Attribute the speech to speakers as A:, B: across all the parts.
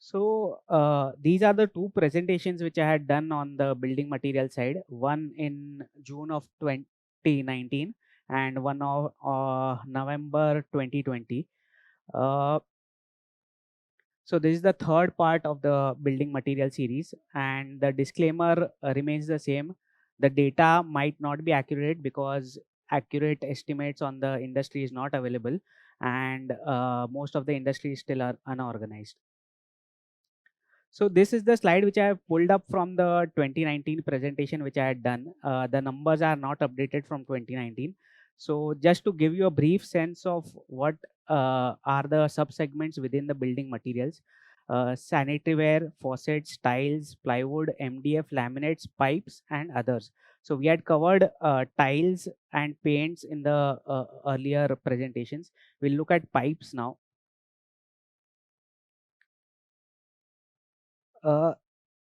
A: So these are the two presentations which I had done on the building material side. One in June of 2019 and one of November 2020. Uh, so this is the third part of the building material series, and the disclaimer remains the same. The data might not be accurate because accurate estimates on the industry is not available, and most of the industry is still unorganized. So this is the slide which I have pulled up from the 2019 presentation which I had done. The numbers are not updated from 2019. So just to give you a brief sense of what are the sub-segments within the building materials, sanitary ware, faucets, tiles, plywood, MDF, laminates, pipes, and others. So we had covered tiles and paints in the earlier presentations. We'll look at pipes now. Uh,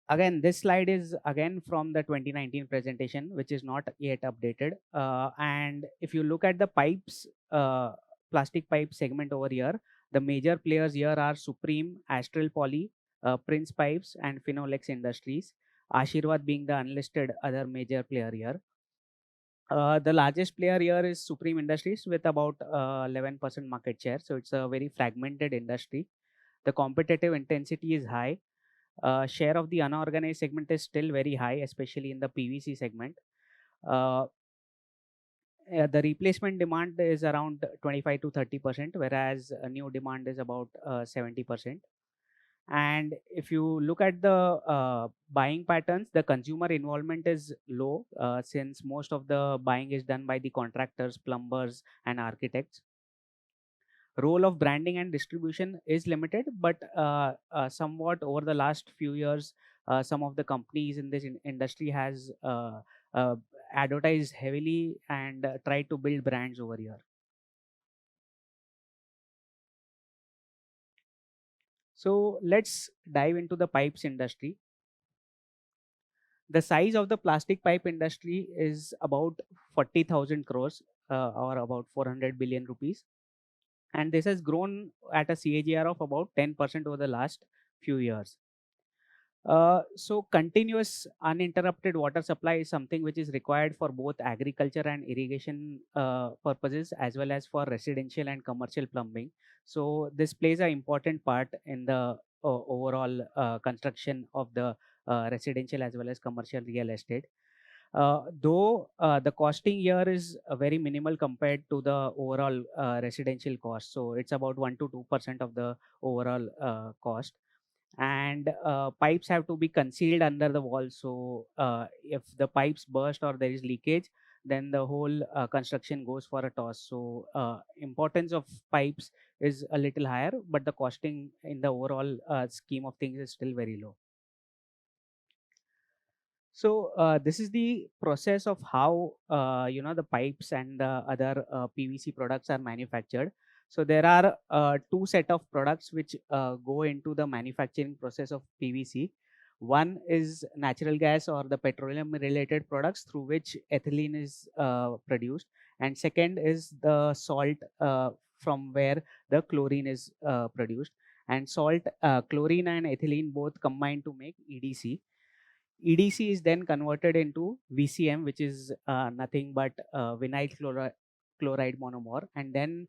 A: Again, this slide is again from the 2019 presentation, which is not yet updated. And if you look at the pipes, plastic pipe segment over here, the major players here are Supreme, Astral Poly, Prince Pipes, and Finolex Industries. Ashirvad being the unlisted other major player here. The largest player here is Supreme Industries with about 11% market share. So it's a very fragmented industry. The competitive intensity is high. Share of the unorganized segment is still very high, especially in the PVC segment. Uh, the replacement demand is around 25 to 30%, whereas new demand is about 70%. And if you look at the buying patterns, the consumer involvement is low since most of the buying is done by the contractors, plumbers, and architects. Role of branding and distribution is limited, but somewhat over the last few years, some of the companies in this industry has uh, advertised heavily and tried to build brands over here. So let's dive into the pipes industry. The size of the plastic pipe industry is about 40,000 crores or about 400 billion rupees. And this has grown at a CAGR of about 10% over the last few years. So continuous uninterrupted water supply is something which is required for both agriculture and irrigation purposes, as well as for residential and commercial plumbing. So this plays an important part in the overall construction of the residential as well as commercial real estate. Though the costing here is very minimal compared to the overall residential cost. So it's about 1 to 2% of the overall cost. And pipes have to be concealed under the wall. So if the pipes burst or there is leakage, then the whole construction goes for a toss. So importance of pipes is a little higher, but the costing in the overall scheme of things is still very low. So this is the process of how the pipes and the other PVC products are manufactured. So there are two set of products which go into the manufacturing process of PVC. One is natural gas or the petroleum related products through which ethylene is produced, and second is the salt from where the chlorine is produced. And salt, chlorine, and ethylene both combine to make EDC. EDC is then converted into VCM, which is nothing but chloride monomer, and then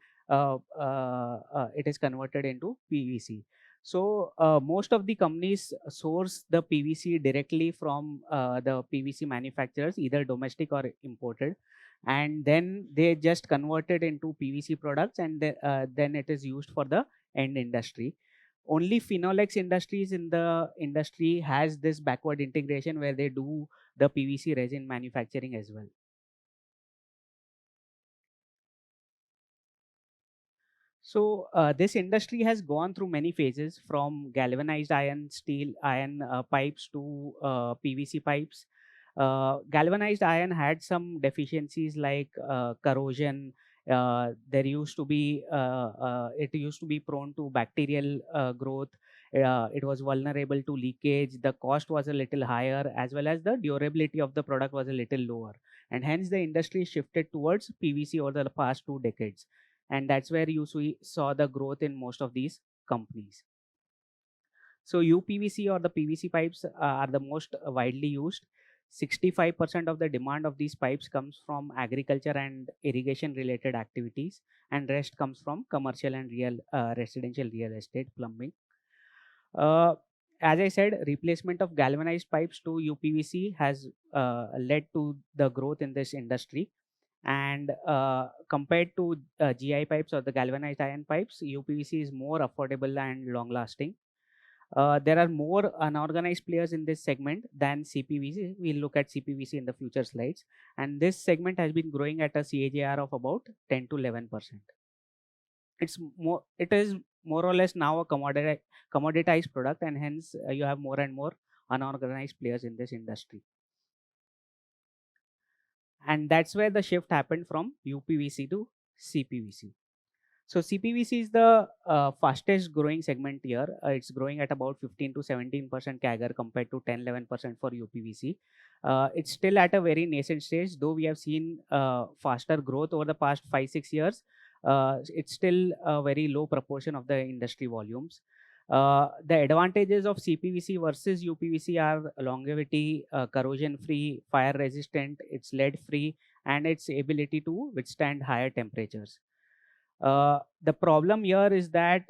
A: it is converted into PVC. So most of the companies source the PVC directly from the PVC manufacturers, either domestic or imported, and then they just convert it into PVC products, and then it is used for the end industry. Only Finolex Industries in the industry has this backward integration where they do the PVC resin manufacturing as well. So this industry has gone through many phases, from galvanized iron, steel, iron pipes to PVC pipes. Galvanized iron had some deficiencies like corrosion. It used to be prone to bacterial growth. It was vulnerable to leakage. The cost was a little higher, as well as the durability of the product was a little lower. And hence the industry shifted towards PVC over the past 2 decades, and that's where you saw the growth in most of these companies. So UPVC or the PVC pipes are the most widely used. 65% of the demand of these pipes comes from agriculture and irrigation related activities, and rest comes from commercial and residential real estate, plumbing. Uh, as I said, replacement of galvanized pipes to UPVC has led to the growth in this industry. And compared to GI pipes or the galvanized iron pipes, UPVC is more affordable and long lasting. There are more unorganized players in this segment than CPVC. We'll look at CPVC in the future slides. And this segment has been growing at a CAGR of about 10 to 11%. It is more or less now a commoditized product, and hence you have more and more unorganized players in this industry. And that's where the shift happened from UPVC to CPVC. So CPVC is the fastest growing segment here. It's growing at about 15 to 17% CAGR compared to 10-11% for UPVC. It's still at a very nascent stage, though we have seen faster growth over the past 5-6 years. It's still a very low proportion of the industry volumes. The advantages of CPVC versus UPVC are longevity, corrosion free, fire resistant, it's lead free, and its ability to withstand higher temperatures. The problem here is that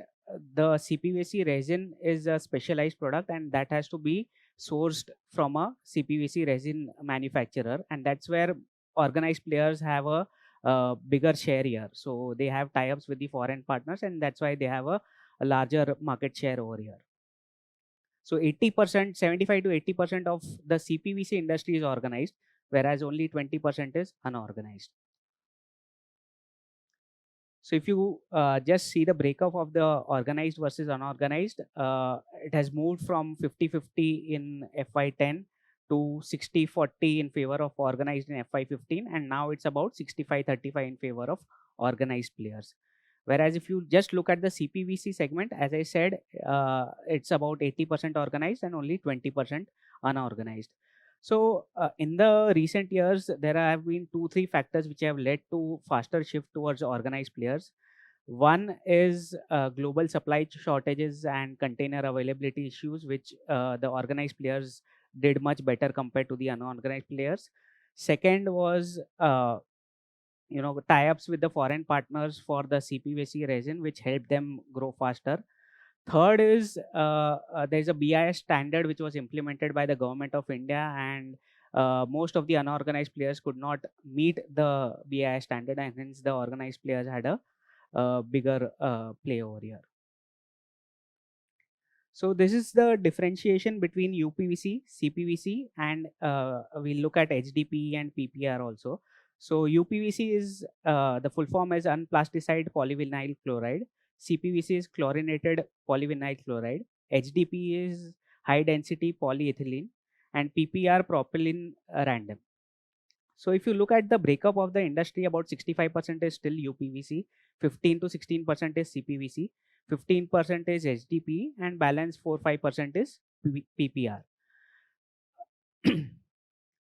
A: the CPVC resin is a specialized product, and that has to be sourced from a CPVC resin manufacturer, and that's where organized players have a bigger share here. So they have tie-ups with the foreign partners, and that's why they have a larger market share over here. So 80%, 75 to 80% of the CPVC industry is organized, whereas only 20% is unorganized. So if you just see the breakup of the organized versus unorganized, it has moved from 50-50 in FY10 to 60-40 in favor of organized in FY15, and now it's about 65-35 in favor of organized players. Whereas if you just look at the CPVC segment, as I said, it's about 80% organized and only 20% unorganized. So in the recent years, there have been 2-3 factors which have led to faster shift towards organized players. One is global supply shortages and container availability issues, which the organized players did much better compared to the unorganized players. Second was tie-ups with the foreign partners for the CPVC resin, which helped them grow faster. Third is there's a BIS standard which was implemented by the government of India, and most of the unorganized players could not meet the BIS standard, and hence the organized players had a bigger play over here. So this is the differentiation between UPVC, CPVC, and we'll look at HDPE and PPR also. So UPVC is the full form is unplasticized polyvinyl chloride. CPVC is chlorinated polyvinyl chloride. HDPE is high density polyethylene, and PPR propylene random. So if you look at the breakup of the industry, about 65% is still UPVC, 15 to 16% is CPVC, 15% is HDPE, and balance 4-5% is PPR.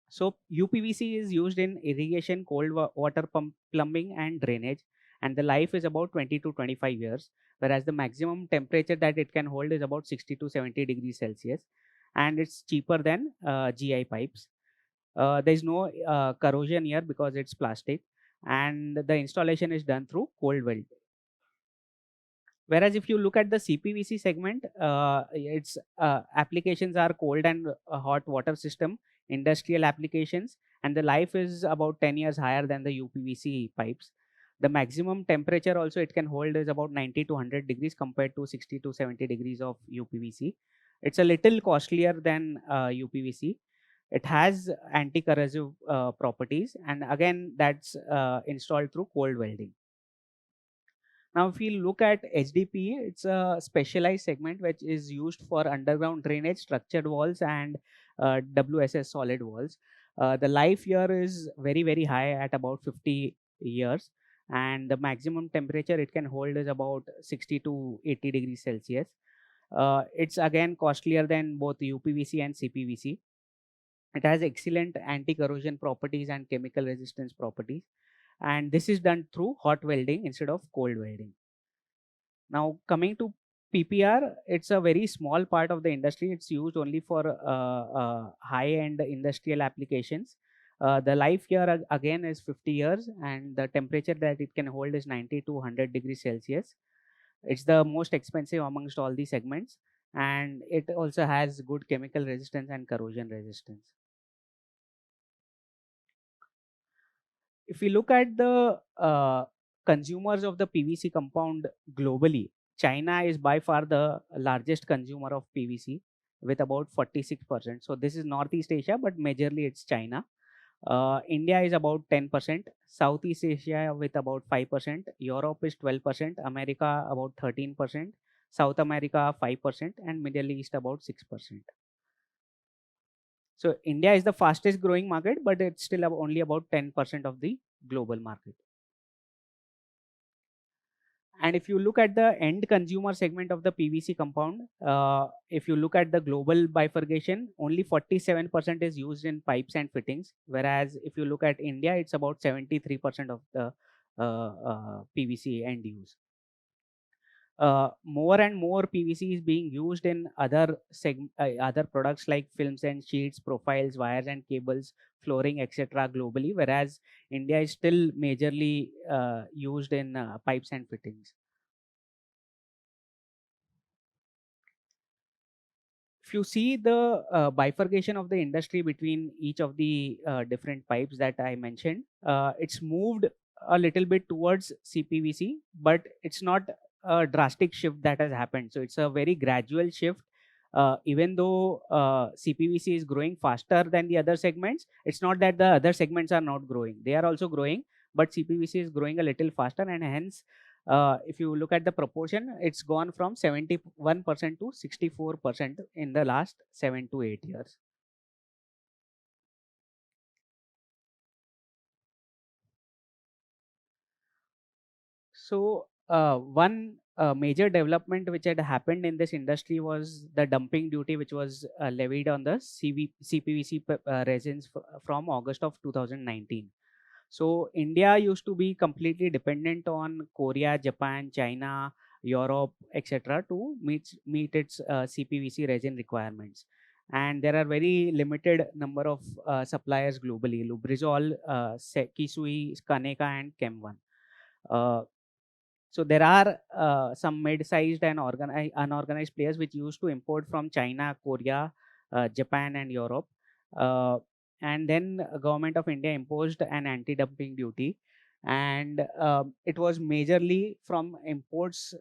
A: So UPVC is used in irrigation, cold water plumbing, and drainage, and the life is about 20 to 25 years, whereas the maximum temperature that it can hold is about 60 to 70 degrees Celsius, and it's cheaper than GI pipes. There is no corrosion here because it's plastic, and the installation is done through cold weld. Whereas if you look at the CPVC segment, its applications are cold and hot water system, industrial applications, and the life is about 10 years higher than the UPVC pipes. The maximum temperature also it can hold is about 90 to 100 degrees compared to 60 to 70 degrees of UPVC. It's a little costlier than UPVC. It has anti-corrosive properties, and again that's installed through cold welding. Now, if we look at HDPE, it's a specialized segment which is used for underground drainage, structured walls, and WSS solid walls. The life here is very, very high at about 50 years, and the maximum temperature it can hold is about 60 to 80 degrees Celsius. It's again costlier than both UPVC and CPVC. It has excellent anti-corrosion properties and chemical resistance properties, and this is done through hot welding instead of cold welding. Now coming to PPR, it's a very small part of the industry. It's used only for high-end industrial applications. The life here again is 50 years, and the temperature that it can hold is 90 to 100 degrees Celsius. It's the most expensive amongst all the segments, and it also has good chemical resistance and corrosion resistance. If we look at the consumers of the PVC compound globally, China is by far the largest consumer of PVC with about 46%. So this is Northeast Asia, but majorly it's China. India is about 10%, Southeast Asia with about 5%, Europe is 12%, America about 13%, South America 5%, and Middle East about 6%. So India is the fastest growing market, but it's still only about 10% of the global market. And if you look at the end consumer segment of the PVC compound, if you look at the global bifurcation, only 47% is used in pipes and fittings. Whereas if you look at India, it's about 73% of the PVC end use. More and more PVC is being used in other products like films and sheets, profiles, wires and cables, flooring, etc. globally, whereas India is still majorly used in pipes and fittings. If you see the bifurcation of the industry between each of the different pipes that I mentioned, it's moved a little bit towards CPVC, but it's not a drastic shift that has happened. So it's a very gradual shift. Even though CPVC is growing faster than the other segments, it's not that the other segments are not growing. They are also growing, but CPVC is growing a little faster, and hence if you look at the proportion, it's gone from 71% to 64% in the last 7 to 8 years. So, one major development which had happened in this industry was the dumping duty, which was levied on the CPVC resins from August of 2019. So India used to be completely dependent on Korea, Japan, China, Europe, etc. to meet its CPVC resin requirements. And there are very limited number of suppliers globally: Lubrizol, Kisui, Kaneka, and Chem1. Uh, so there are some mid-sized and unorganized players which used to import from China, Korea, Japan, and Europe. Uh, and then government of India imposed an anti-dumping duty, and it was majorly from imports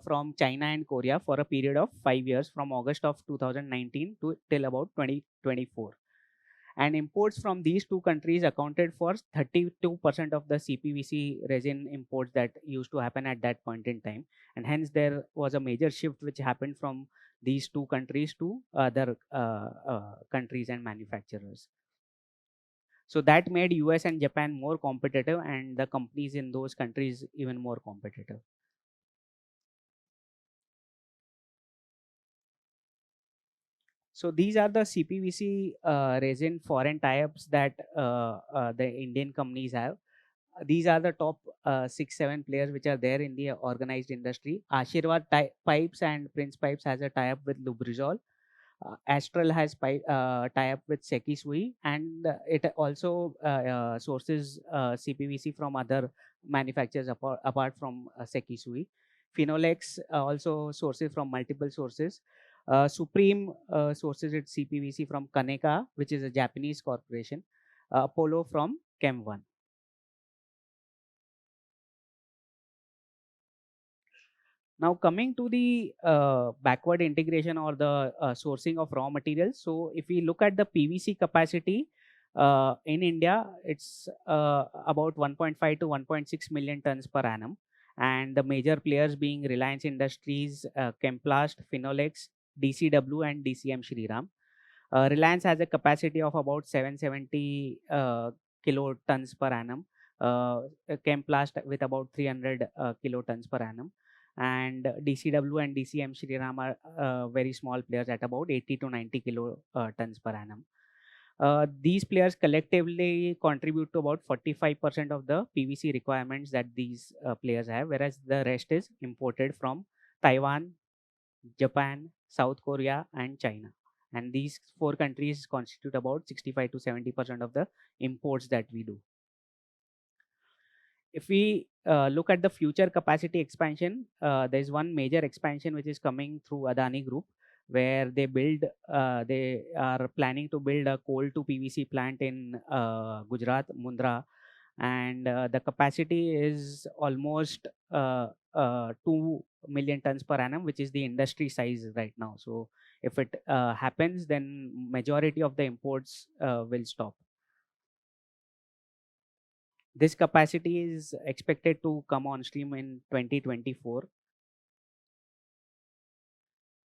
A: from China and Korea for a period of 5 years, from August of 2019 to till about 2024. And imports from these two countries accounted for 32% of the CPVC resin imports that used to happen at that point in time. And hence there was a major shift which happened from these two countries to other countries and manufacturers. So that made US and Japan more competitive, and the companies in those countries even more competitive. So these are the CPVC resin foreign tie-ups that the Indian companies have. These are the top 6-7 players which are there in the organized industry. Ashirwad Pipes and Prince Pipes has a tie-up with Lubrizol. Astral has tie-up with Sekisui, and it also sources CPVC from other manufacturers apart from Sekisui. Phenolics also sources from multiple sources. Supreme sources its CPVC from Kaneka, which is a Japanese corporation. Apollo from Chem1. Now coming to the backward integration or the sourcing of raw materials. So if we look at the PVC capacity in India, it's about 1.5 to 1.6 million tons per annum. And the major players being Reliance Industries, Chemplast, Phenolics, DCW, and DCM Shriram. Reliance has a capacity of about 770 kilotons per annum. Chemplast with about 300 kilotons per annum, and DCW and DCM Shriram are very small players at about 80 to 90 kilotons per annum. These players collectively contribute to about 45% of the PVC requirements that these players have, whereas the rest is imported from Taiwan, Japan, South Korea, and China. And these four countries constitute about 65 to 70% of the imports that we do. If we look at the future capacity expansion, there's one major expansion which is coming through Adani Group, where they are planning to build a coal to PVC plant in Gujarat, Mundra, and the capacity is almost 2 million tons per annum, which is the industry size right now. So if it happens, then majority of the imports will stop. This capacity is expected to come on stream in 2024.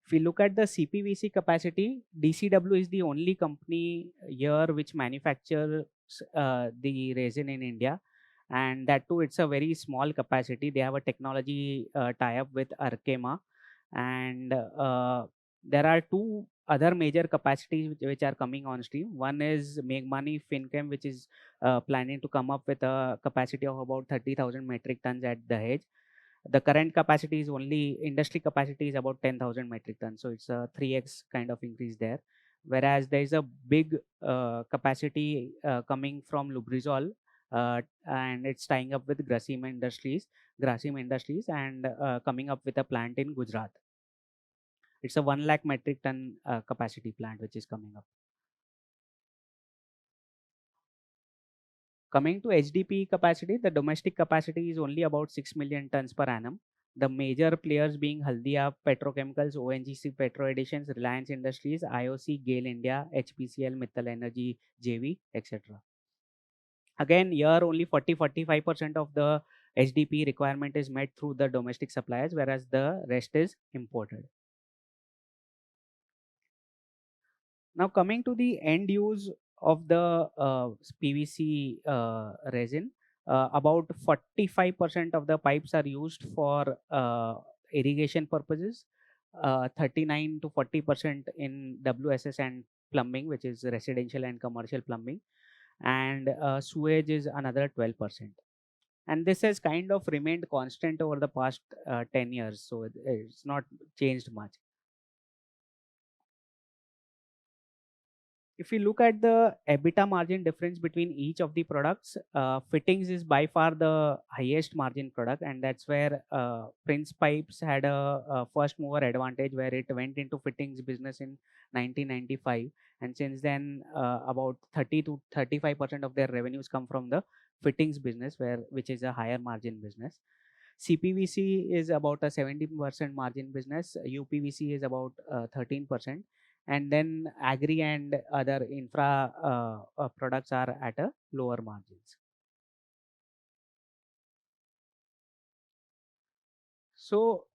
A: If we look at the CPVC capacity, DCW is the only company here which manufactures the resin in India, and that too it's a very small capacity. They have a technology tie-up with Arkema, and there are two other major capacities which are coming on stream. One is Meghmani Finchem, which is planning to come up with a capacity of about 30,000 metric tons at Dahej. The current capacity is only industry capacity is about 10,000 metric tons, so it's a 3x kind of increase there. Whereas there is a big capacity coming from Lubrizol, and it's tying up with Grasim Industries, and coming up with a plant in Gujarat. It's a 1 lakh metric ton capacity plant which is coming up. Coming to HDP capacity, the domestic capacity is only about 6 million tons per annum. The major players being Haldia Petrochemicals, ONGC Petro Additions, Reliance Industries, IOC, GAIL India, HPCL, Mittal Energy, JV, etc. Again, here only 40-45% of the HDP requirement is met through the domestic suppliers, whereas the rest is imported. Now coming to the end use of the PVC resin, about 45% of the pipes are used for irrigation purposes, 39 to 40% in WSS and plumbing, which is residential and commercial plumbing, and sewage is another 12%. And this has kind of remained constant over the past 10 years, so it's not changed much. If you look at the EBITDA margin difference between each of the products, fittings is by far the highest margin product, and that's where Prince Pipes had a first mover advantage, where it went into fittings business in 1995, and since then about 30 to 35% of their revenues come from the fittings business, which is a higher margin business. CPVC is about a 70% margin business. UPVC is about 13%, and then agri and other infra products are at a lower margins. So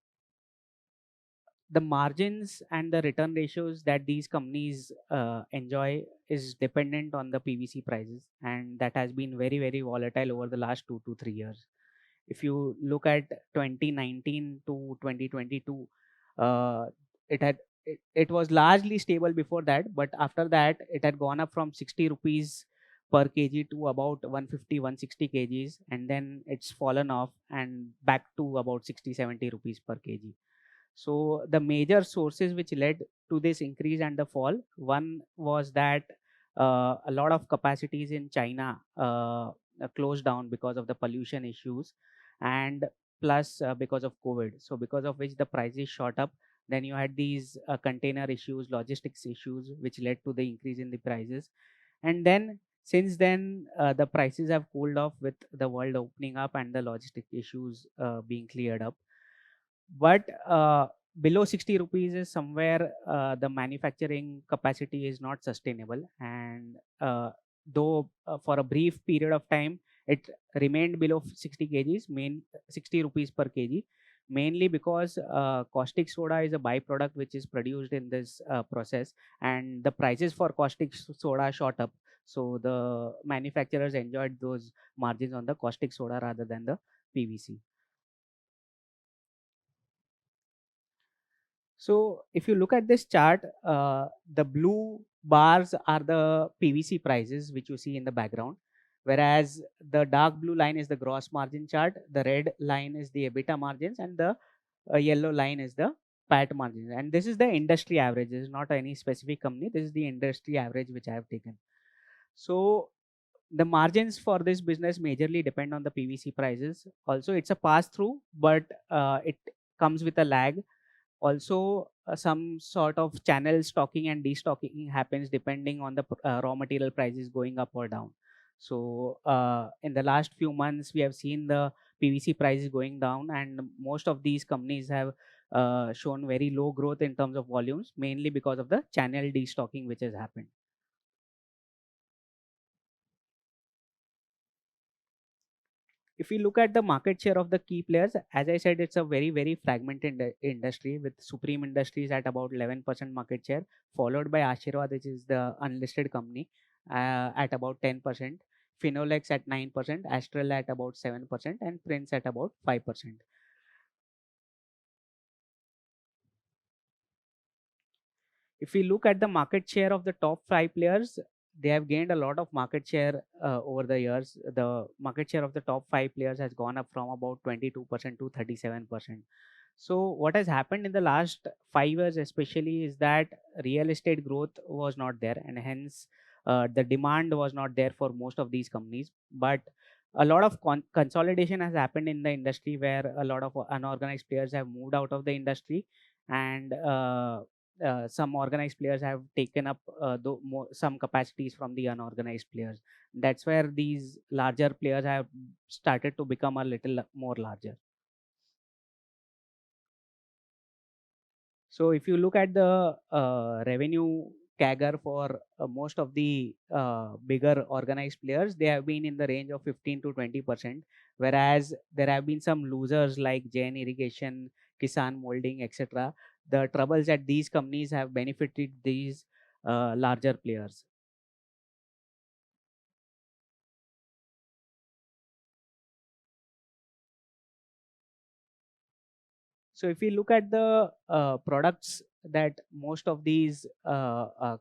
A: the margins and the return ratios that these companies enjoy is dependent on the PVC prices, and that has been very volatile over the last 2 to 3 years. If you look at 2019 to 2022, uh, it was largely stable before that, but after that it had gone up from 60 rupees per kg to about 150 160 kgs, and then it's fallen off and back to about 60-70 rupees per kg. So the major sources which led to this increase and the fall, one was that a lot of capacities in China closed down because of the pollution issues, and plus because of COVID. So because of which the prices shot up. Then you had these container issues, logistics issues, which led to the increase in the prices. And then since then, the prices have cooled off with the world opening up and the logistic issues being cleared up. But below 60 rupees is somewhere the manufacturing capacity is not sustainable, and though for a brief period of time it remained below 60 kgs, 60 rupees per kg, mainly because caustic soda is a byproduct which is produced in this process, and the prices for caustic soda shot up, so the manufacturers enjoyed those margins on the caustic soda rather than the PVC. So if you look at this chart, the blue bars are the PVC prices which you see in the background, whereas the dark blue line is the gross margin chart, the red line is the EBITDA margins, and the yellow line is the PAT margins, and this is the industry average. This is not any specific company. This is the industry average which I have taken. So the margins for this business majorly depend on the PVC prices. Also, it's a pass through, but it comes with a lag. Also, some sort of channel stocking and destocking happens depending on the raw material prices going up or down. So in the last few months we have seen the PVC prices going down, and most of these companies have shown very low growth in terms of volumes, mainly because of the channel destocking which has happened. If you look at the market share of the key players, as I said, it's a very, very fragmented industry, with Supreme Industries at about 11% market share, followed by Ashirwad, which is the unlisted company, at about 10%, Finolex at 9%, Astral at about 7%, and Prince at about 5%. If we look at the market share of the top five players, they have gained a lot of market share over the years. The market share of the top five players has gone up from about 22% to 37%. So, what has happened in the last 5 years, especially, is that real estate growth was not there, and hence the demand was not there for most of these companies. But a lot of consolidation has happened in the industry, where a lot of unorganized players have moved out of the industry, and some organized players have taken up some capacities from the unorganized players. That's where these larger players have started to become a little more larger. So if you look at the revenue CAGR for most of the bigger organized players, they have been in the range of 15 to 20%, whereas there have been some losers like Jain Irrigation, Kisan Molding, etc. The troubles at these companies have benefited these larger players. So if we look at the products that most of these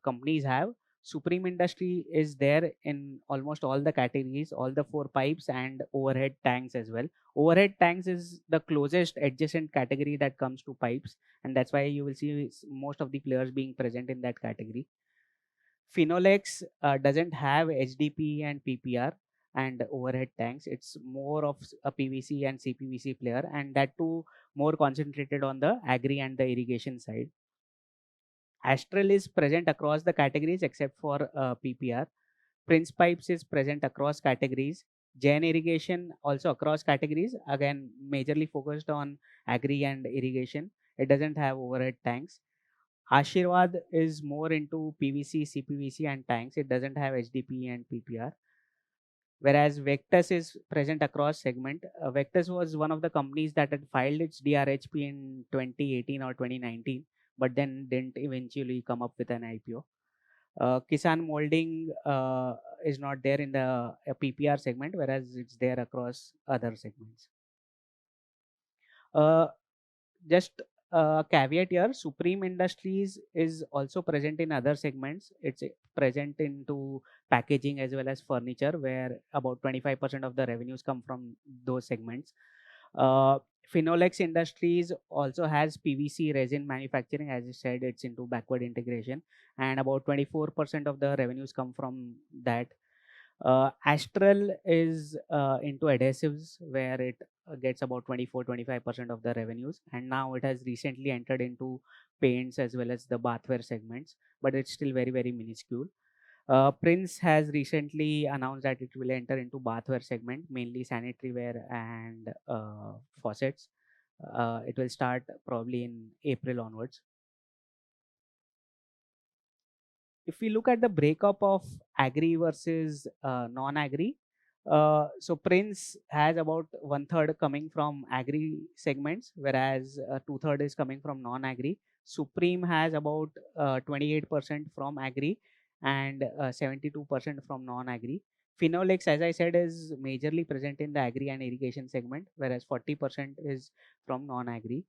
A: companies have, Supreme Industry is there in almost all the categories, all the four pipes and overhead tanks as well. Overhead tanks is the closest adjacent category that comes to pipes, and that's why you will see most of the players being present in that category. Finolex doesn't have HDP and PPR and overhead tanks. It's more of a PVC and CPVC player, and that too more concentrated on the agri and the irrigation side. Astral is present across the categories except for PPR. Prince Pipes is present across categories. Jain Irrigation also across categories, again majorly focused on agri and irrigation. It doesn't have overhead tanks. Ashirwad is more into PVC, CPVC, and tanks. It doesn't have HDP and PPR. Whereas Vectus is present across segment. Vectus was one of the companies that had filed its DRHP in 2018 or 2019, but then didn't eventually come up with an IPO. Kisan Molding is not there in the PPR segment, whereas it's there across other segments. Uh, just a caveat here, Supreme Industries is also present in other segments. It's present into packaging as well as furniture, where about 25% of the revenues come from those segments. uh, Finolex Industries also has PVC resin manufacturing. As I said, it's into backward integration, and about 24% of the revenues come from that. Astral is into adhesives, where it gets about 24-25% of the revenues, and now it has recently entered into paints as well as the bathware segments, but it's still very, very minuscule. Prince has recently announced that it will enter into bathware segment, mainly sanitary ware and faucets. It will start probably in April onwards. If we look at the breakup of agri versus non-agri, so Prince has about one third coming from agri segments, whereas two-third is coming from non-agri. Supreme has about 28% from agri and 72% from non-agri. Finolex, as I said, is majorly present in the agri and irrigation segment, whereas 40% is from non-agri.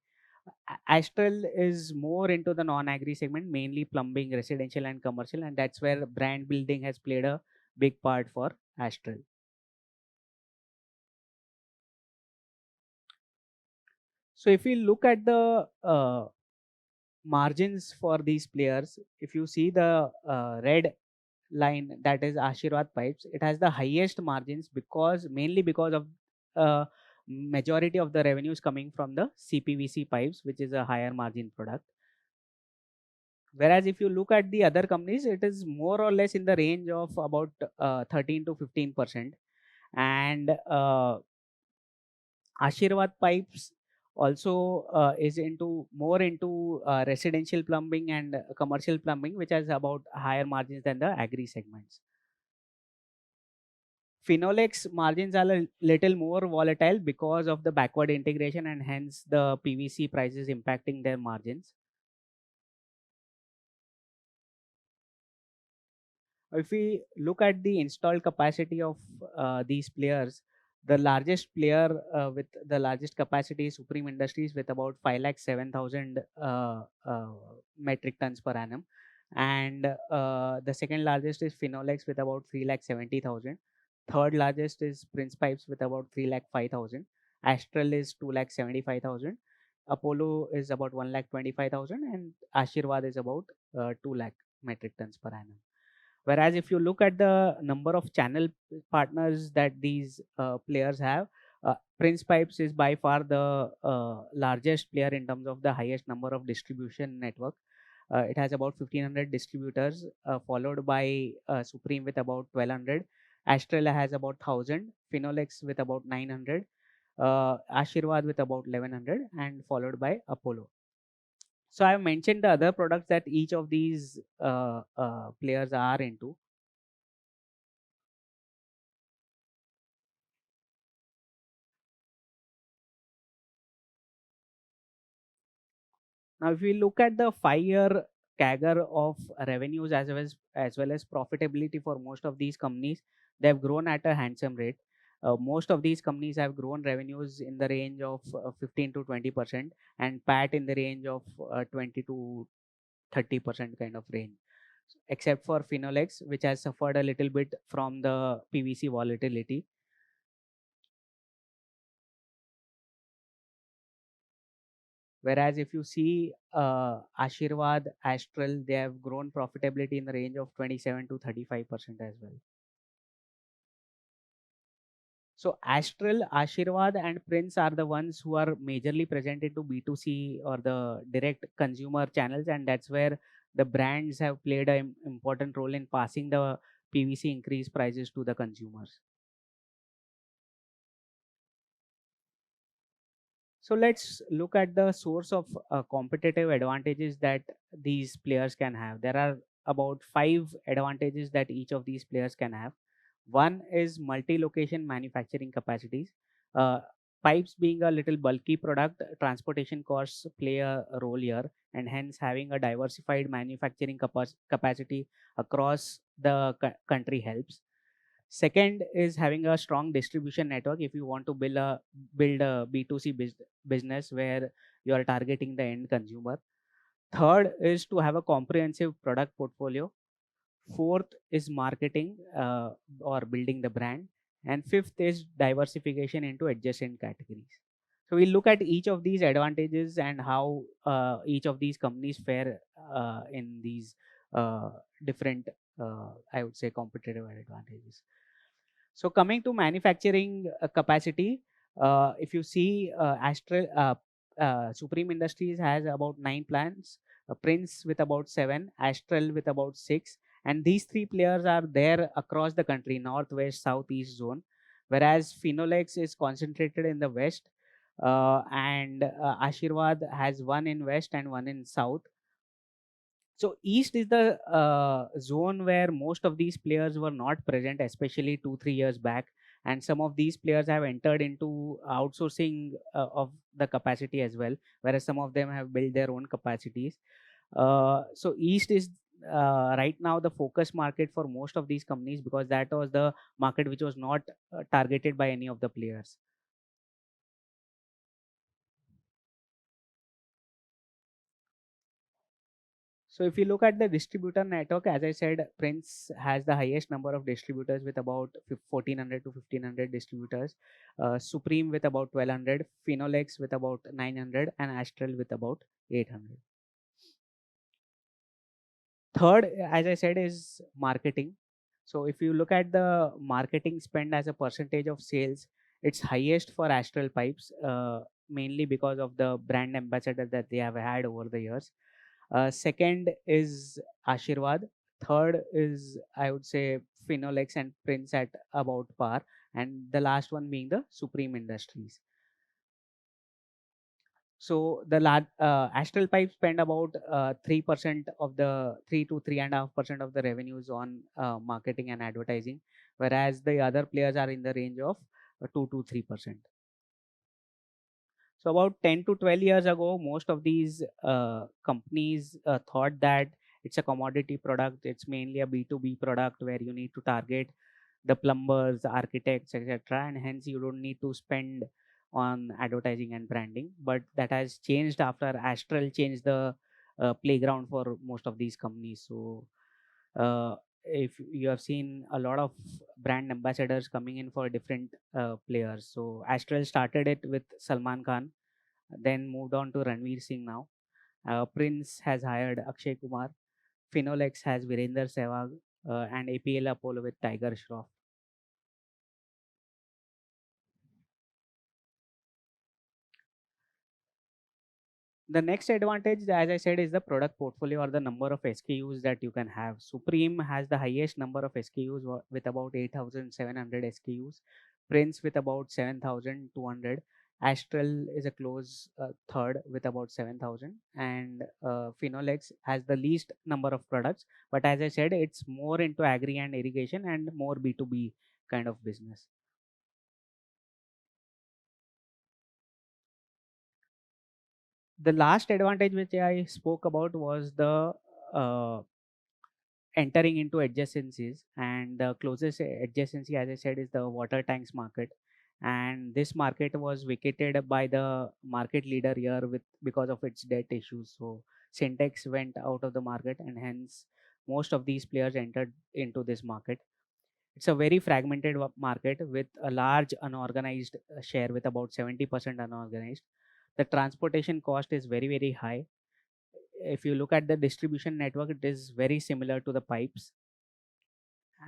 A: Astral is more into the non-agri segment, mainly plumbing, residential, and commercial, and that's where brand building has played a big part for Astral. So, if we look at the margins for these players, if you see the red line, that is Ashirwad pipes, it has the highest margins because mainly because of uh, majority of the revenues coming from the CPVC pipes, which is a higher margin product. Whereas if you look at the other companies, it is more or less in the range of about 13 to 15%. And Ashirwad pipes also is into more into residential plumbing and commercial plumbing, which has about higher margins than the agri segments. Phenolics margins are a little more volatile because of the backward integration, and hence the PVC prices impacting their margins. If we look at the installed capacity of these players, the largest player with the largest capacity is Supreme Industries with about 5,07,000 metric tons per annum. And the second largest is Phenolics with about 3,70,000. Third largest is Prince Pipes with about 3,05,000. Astral is 2,75,000. Apollo is about 1,25,000, and Ashirwad is about 2 lakh metric tons per annum. Whereas if you look at the number of channel partners that these players have, Prince Pipes is by far the largest player in terms of the highest number of distribution network. It has about 1,500 distributors, followed by Supreme with about 1,200. Astral has about 1,000. Phenolics with about 900. Ashirwad with about 1,100, and followed by Apollo. So I have mentioned the other products that each of these players are into. Now, if we look at the 5-year CAGR of revenues as well as profitability for most of these companies, they have grown at a handsome rate. Most of these companies have grown revenues in the range of 15 to 20%, and PAT in the range of 20 to 30% kind of range, except for Phenolics, which has suffered a little bit from the PVC volatility. Whereas if you see Ashirwad, Astral, they have grown profitability in the range of 27 to 35% as well. So Astral, Ashirwad, and Prince are the ones who are majorly present into B2C or the direct consumer channels, and that's where the brands have played an important role in passing the PVC increased prices to the consumers. So let's look at the source of competitive advantages that these players can have. There are about 5 advantages that each of these players can have. One is multi-location manufacturing capacities. Uh, Pipes being a little bulky product, transportation costs play a role here, and hence having a diversified manufacturing capacity across the country helps. Second is having a strong distribution network if you want to build a B2C business where you are targeting the end consumer. Third is to have a comprehensive product portfolio. Fourth is marketing or building the brand. And fifth is diversification into adjacent categories. So we look at each of these advantages and how each of these companies fare in these uh, different, I would say, competitive advantages. So coming to manufacturing capacity, if you see Supreme Industries has about 9 plants, Prince with about 7, Astral with about 6, and these three players are there across the country, north, west, south, east zone, whereas Phenolics is concentrated in the west, and Ashirwad has one in west and one in south. So East is the zone where most of these players were not present, especially 2 3 years back, and some of these players have entered into outsourcing of the capacity as well, whereas some of them have built their own capacities. So East is right now the focus market for most of these companies because that was the market which was not targeted by any of the players. So if you look at the distributor network, as I said, Prince has the highest number of distributors with about 1,400 to 1,500 distributors. Supreme with about 1,200, Phenolics with about 900, and Astral with about 800. Third, as I said, is marketing. So if you look at the marketing spend as a percentage of sales, it's highest for Astral Pipes, mainly because of the brand ambassador that they have had over the years. Second is Ashirwad. Third is, I would say, Finolex and Prince at about par, and the last one being the Supreme Industries. So the Astral Pipe spend about 3% of the 3 to 3.5% of the revenues on marketing and advertising, whereas the other players are in the range of 2 to 3%. So about 10 to 12 years ago, most of these companies thought that it's a commodity product. It's mainly a B2B product where you need to target the plumbers, architects, etc. And hence you don't need to spend on advertising and branding. But that has changed after Astral changed the playground for most of these companies. So if you have seen a lot of brand ambassadors coming in for different players. So Astral started it with Salman Khan, then moved on to Ranveer Singh now. Prince has hired Akshay Kumar. Finolex has Virender Sehwag, and APL Apollo with Tiger Shroff. The next advantage, as I said, is the product portfolio or the number of SKUs that you can have. Supreme has the highest number of SKUs with about 8,700 SKUs. Prince with about 7,200. Astral is a close third with about 7,000. And Finolex has the least number of products. But as I said, it's more into agri and irrigation and more B2B kind of business. The last advantage which I spoke about was the uh, entering into adjacencies, and the closest adjacency, as I said, is the water tanks market. And this market was vacated by the market leader here with because of its debt issues. So Syntex went out of the market, and hence most of these players entered into this market. It's a very fragmented market with a large unorganized share with about 70% unorganized. The transportation cost is very high. If you look at the distribution network, it is very similar to the pipes.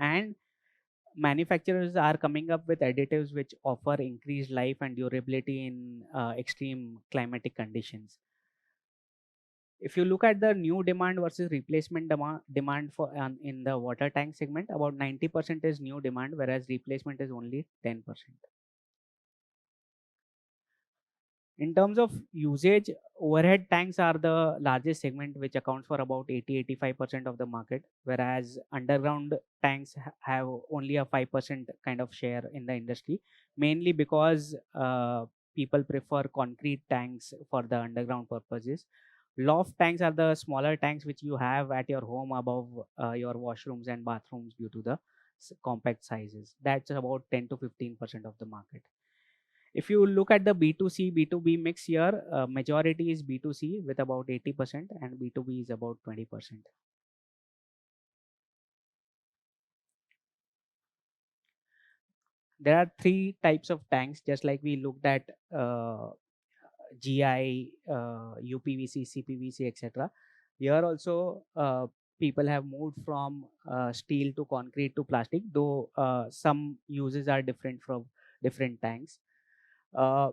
A: And manufacturers are coming up with additives which offer increased life and durability in extreme climatic conditions. If you look at the new demand versus replacement demand for in the water tank segment, about 90% is new demand, whereas replacement is only 10%. In terms of usage, overhead tanks are the largest segment, which accounts for about 80-85% of the market, whereas underground tanks have only a 5% kind of share in the industry, mainly because people prefer concrete tanks for the underground purposes. Loft tanks are the smaller tanks which you have at your home above your washrooms and bathrooms due to the compact sizes. That's about 10 to 15% of the market. If you look at the B2C, B2B mix here, majority is B2C with about 80% and B2B is about 20%. There are three types of tanks, just like we looked at GI, UPVC, CPVC, etc. Here also, people have moved from steel to concrete to plastic, though some uses are different from different tanks. Uh,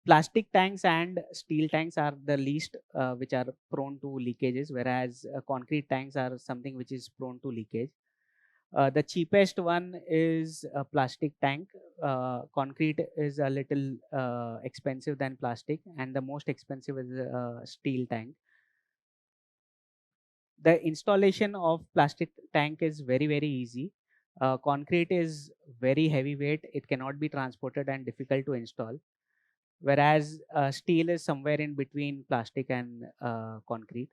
A: Plastic tanks and steel tanks are the least which are prone to leakages, whereas concrete tanks are something which is prone to leakage. The cheapest one is a plastic tank. Concrete is a little expensive than plastic, and the most expensive is a steel tank. The installation of plastic tank is very easy. Concrete is very heavyweight; it cannot be transported and difficult to install, whereas steel is somewhere in between plastic and concrete.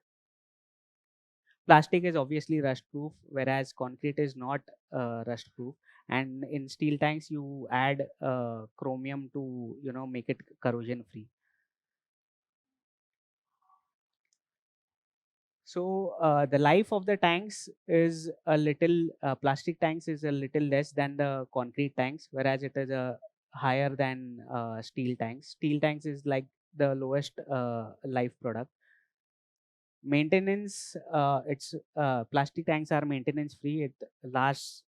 A: Plastic is obviously rust proof, whereas concrete is not rust proof. And in steel tanks you add chromium to make it corrosion free. So the life of the tanks is a little plastic tanks is a little less than the concrete tanks, whereas it is a higher than steel tanks. Steel tanks is like the lowest life product. Maintenance, it's plastic tanks are maintenance free. It lasts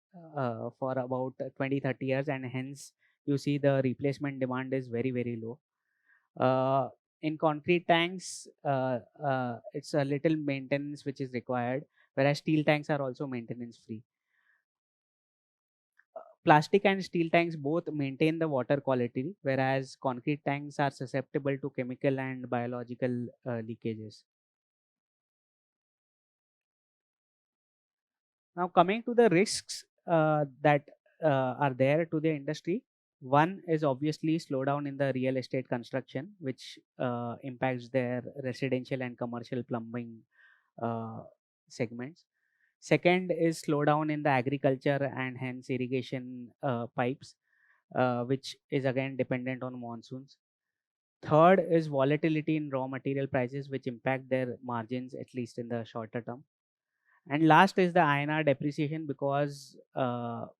A: for about 20-30 years, and hence you see the replacement demand is very, very low. In concrete tanks, it's a little maintenance which is required, whereas steel tanks are also maintenance free. Plastic and steel tanks both maintain the water quality, whereas concrete tanks are susceptible to chemical and biological leakages. Now, coming to the risks that are there to the industry, one is obviously slowdown in the real estate construction, which impacts their residential and commercial plumbing uh, segments. Second is slowdown in the agriculture and hence irrigation pipes, which is again dependent on monsoons. Third is volatility in raw material prices, which impact their margins at least in the shorter term. And last is the INR depreciation, because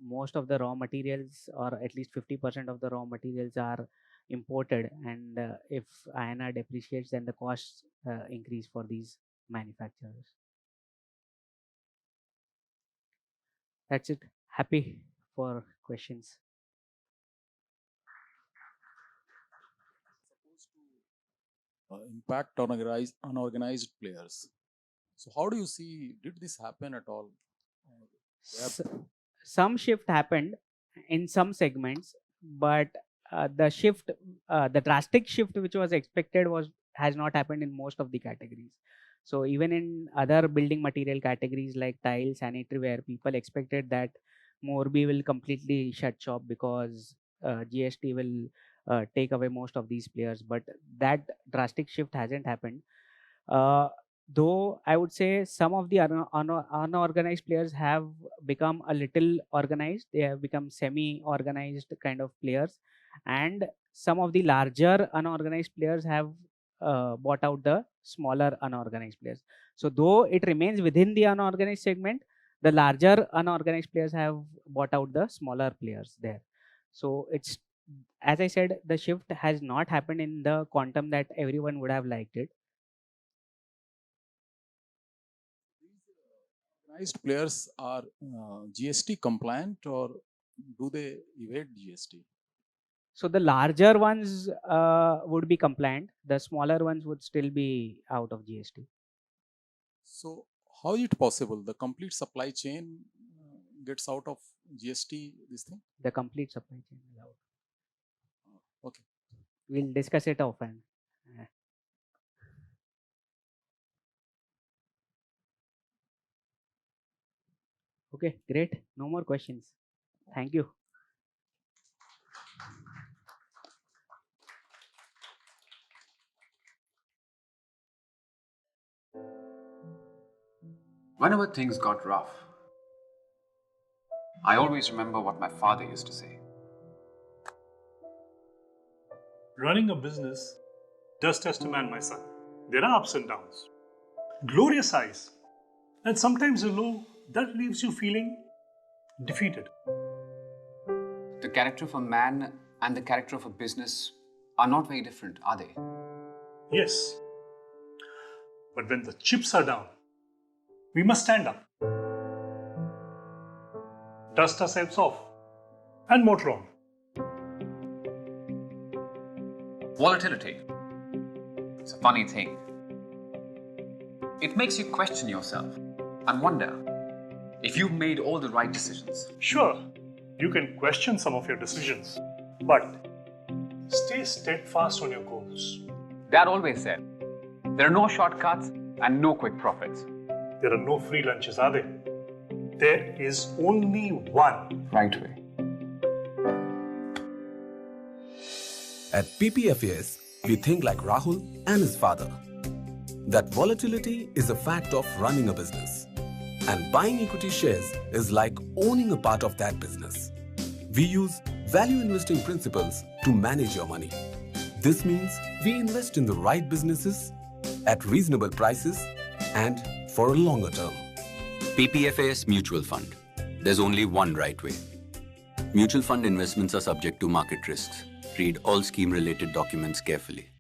A: most of the raw materials, or at least 50% of the raw materials, are imported. And if INR depreciates, then the costs increase for these manufacturers. That's it. Happy for questions.
B: Supposed to impact unorganized players. So how do you see, did this happen at all?
A: Some shift happened in some segments, but the drastic shift which was expected has not happened in most of the categories. So even in other building material categories like tile, sanitary ware, people expected that Morbi will completely shut shop because GST will take away most of these players, but that drastic shift hasn't happened. Uh, though I would say some of the unorganized players have become a little organized. They have become semi-organized kind of players, and some of the larger unorganized players have bought out the smaller unorganized players. So though it remains within the unorganized segment, the larger unorganized players have bought out the smaller players there. So it's, as I said, the shift has not happened in the quantum that everyone would have liked it.
B: Organized players are GST compliant, or do they evade GST?
A: So the larger ones would be compliant. The smaller ones would still be out of GST.
B: So how is it possible? The complete supply chain gets out of GST, this thing?
A: The complete supply chain is out.
B: Okay.
A: We'll discuss it often. Okay, great. No more questions. Thank you.
C: Whenever things got rough, I always remember what my father used to say.
D: Running a business does test a man, my son. There are ups and downs, glorious highs, and sometimes a low that leaves you feeling defeated.
C: The character of a man and the character of a business are not very different, are they?
D: Yes. But when the chips are down, we must stand up, dust ourselves off, and motor on.
C: Volatility. It's a funny thing. It makes you question yourself and wonder if you've made all the right decisions.
D: Sure, you can question some of your decisions, but stay steadfast on your goals.
C: Dad always said, there are no shortcuts and no quick profits.
D: There are no free lunches, are there? There is only one
C: right way.
E: At PPFAS, we think like Rahul and his father. That volatility is a fact of running a business. And buying equity shares is like owning a part of that business. We use value investing principles to manage your money. This means we invest in the right businesses at reasonable prices and for a longer term.
F: PPFAS Mutual Fund. There's only one right way. Mutual fund investments are subject to market risks. Read all scheme-related documents carefully.